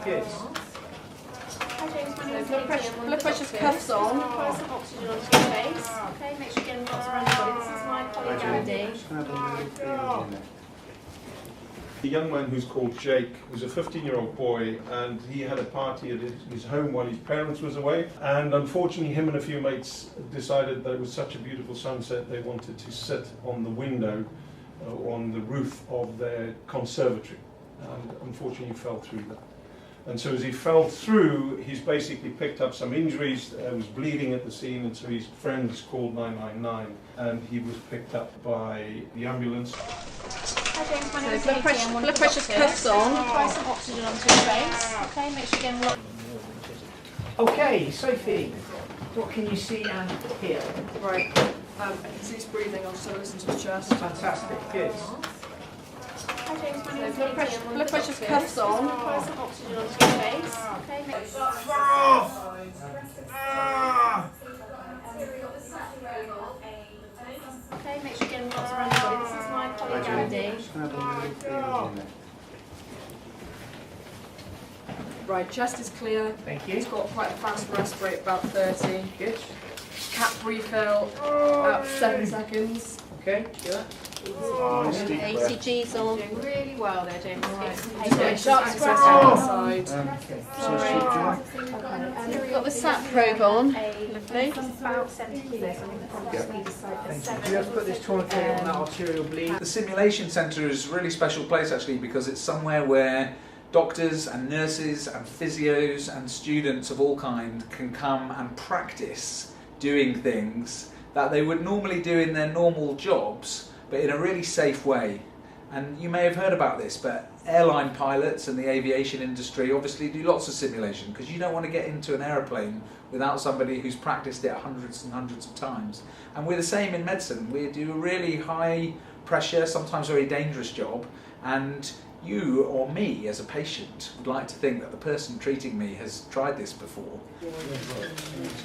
Good. Hi James, my name's Blood pressure's cuffs on. Apply some oxygen onto your face. Okay, make sure you're getting lots of antibody. This is my colleague Andy. The young man who's called Jake was a 15-year-old boy, and he had a party at his home while his parents was away, and unfortunately him and a few mates decided that it was such a beautiful sunset they wanted to sit on the window on the roof of their conservatory, and unfortunately he fell through that. And so as he fell through, he's basically picked up some injuries, was bleeding at the scene, and so his friends called 999, and he was picked up by the ambulance. Hi James, my name's Blood pressure's cuffs on. Apply some oxygen onto your face. Okay, make sure you're getting lots. Okay, Sophie, what can you see and hear? Right. I can see his breathing. I'll just have a listen to his chest. Fantastic, good. Hi James, my name's Blood pressure's cuffs on. Apply some oxygen onto your face. Okay, make Okay, make sure you're getting lots of antibody. This is my colleague Andy. Right, chest is clear. Thank He's you. got quite a fast breath rate, about 30. Good. Cap refill, about 7 seconds. Okay, do that. ACG's on. Doing really well there, James. Just getting sharp access on the side. Okay, so Got the SAT probe on. Lovely. About 70 kilos. I think that's thank you. seven. Do you have to put this tourniquet on that arterial bleed? The simulation centre is a really special place actually because it's somewhere where doctors and nurses and physios and students of all kind can come and practice doing things that they would normally do in their normal jobs, but in a really safe way. And you may have heard about this, but airline pilots and the aviation industry obviously do lots of simulation because you don't want to get into an aeroplane without somebody who's practiced it hundreds and hundreds of times. And we're the same in medicine. We do a really high pressure, sometimes very dangerous job, and you or me as a patient would like to think that the person treating me has tried this before.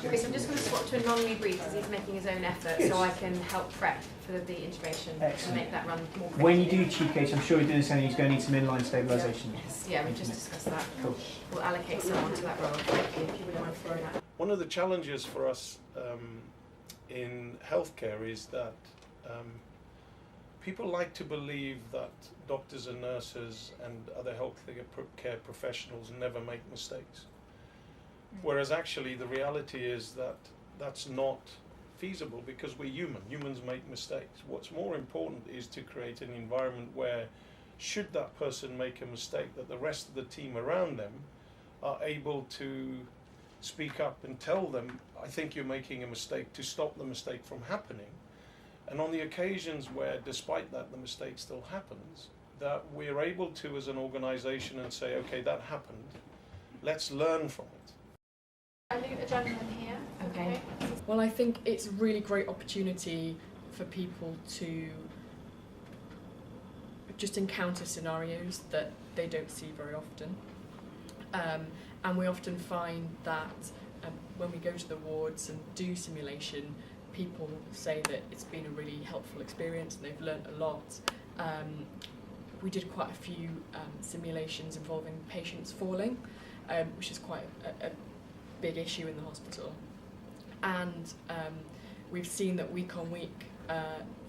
Chris, I'm just going to swap to a non-lead breathe because he's making his own effort, so I can help prep for the intubation and Excellent. make that run more quickly. When you do tube case, I'm sure you're doing the same, he's going to need some inline stabilisation. Yes, yeah, we just discussed that. Cool. We'll allocate someone to that role. Thank you, if you wouldn't mind throwing that. One of the challenges for us in healthcare is that people like to believe that doctors and nurses and other healthcare professionals never make mistakes. Whereas actually the reality is that that's not feasible because we're human. Humans make mistakes. What's more important is to create an environment where should that person make a mistake, that the rest of the team around them are able to speak up and tell them, I think you're making a mistake, to stop the mistake from happening. And on the occasions where, despite that, the mistake still happens, that we're able to, as an organization, and say, okay, that happened, let's learn from it. I think the gentleman here. Okay. Well, I think it's a really great opportunity for people to just encounter scenarios that they don't see very often. And we often find that when we go to the wards and do simulation, people say that it's been a really helpful experience and they've learnt a lot. We did quite a few simulations involving patients falling, which is quite a big issue in the hospital. And we've seen that week on week,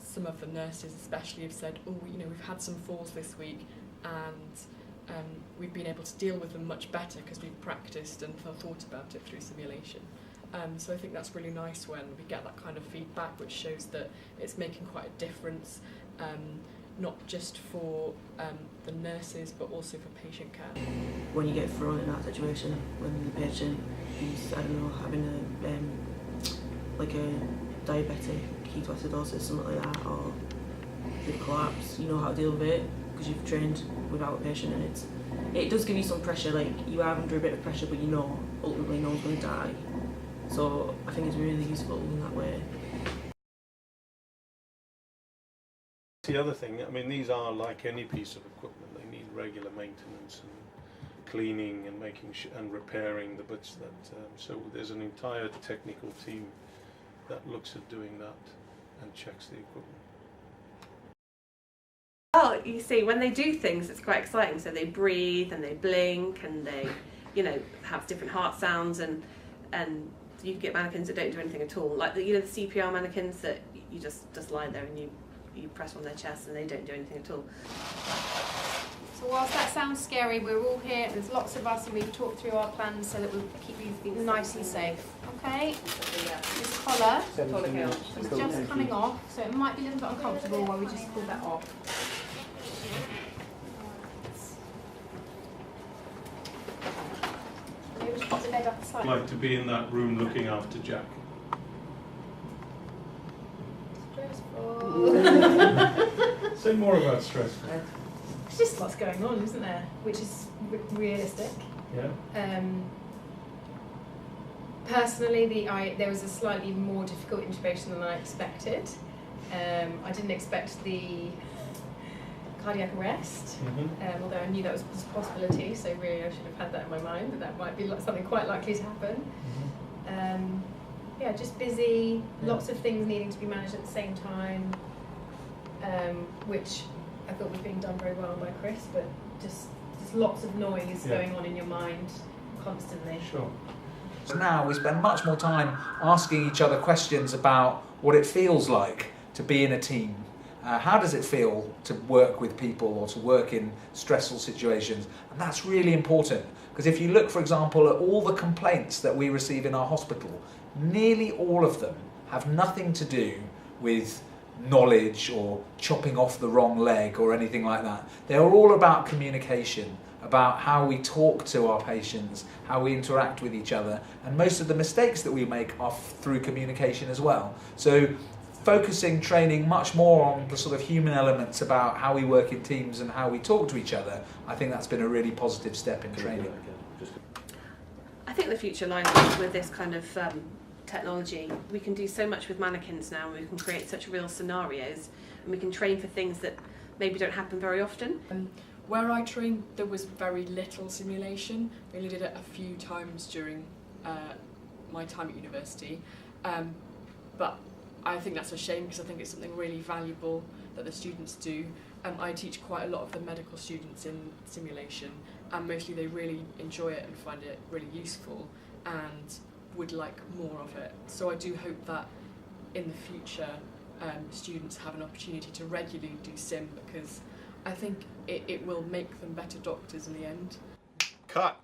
some of the nurses especially have said, oh, you know, we've had some falls this week and we've been able to deal with them much better because we've practiced and thought about it through simulation. So I think that's really nice when we get that kind of feedback, which shows that it's making quite a difference, not just for the nurses, but also for patient care. When you get thrown in that situation, when the patient is, I don't know, having a like a diabetic ketoacidosis, something like that, or they collapse, you know how to deal with it because you've trained without a patient, and it does give you some pressure. Like you are under a bit of pressure, but you know ultimately no one's going to die. So I think it's really useful in that way. The other thing, I mean, these are like any piece of equipment. They need regular maintenance and cleaning and making and repairing the bits that. So there's an entire technical team that looks at doing that and checks the equipment. Well, you see, when they do things, it's quite exciting. So they breathe and they blink and they, you know, have different heart sounds, and you can get mannequins that don't do anything at all, like the CPR mannequins that you just lie there and you press on their chest and they don't do anything at all. So whilst that sounds scary, we're all here, there's lots of us, and we've talked through our plans so that we'll keep these things nice and safe. Okay? This collar is just coming off, so it might be a little bit uncomfortable while we just pull that off. Maybe just put the bed up the I'd side. like to be in that room looking after Jack. Stressful. Say more about stressful. There's just lots going on, isn't there? Which is realistic. Yeah. Personally, there was a slightly more difficult intubation than I expected. I didn't expect the cardiac arrest, although I knew that was a possibility, so really I should have had that in my mind, that might be something quite likely to happen. Yeah, just busy, lots of things needing to be managed at the same time, which I thought was being done very well by Chris, but just lots of noise going on in your mind constantly. Sure. So now we spend much more time asking each other questions about what it feels like to be in a team. How does it feel to work with people or to work in stressful situations? And that's really important, because if you look, for example, at all the complaints that we receive in our hospital, nearly all of them have nothing to do with knowledge or chopping off the wrong leg or anything like that. They're all about communication, about how we talk to our patients, how we interact with each other, and most of the mistakes that we make are through communication as well. So focusing training much more on the sort of human elements about how we work in teams and how we talk to each other, I think that's been a really positive step in training. I think the future lies with this kind of technology. We can do so much with mannequins now, and we can create such real scenarios, and we can train for things that maybe don't happen very often. Where I trained, there was very little simulation. We only did it a few times during my time at university, but I think that's a shame, because I think it's something really valuable that the students do. I teach quite a lot of the medical students in simulation, and mostly they really enjoy it and find it really useful and would like more of it. So I do hope that in the future students have an opportunity to regularly do sim, because I think it will make them better doctors in the end. Cut.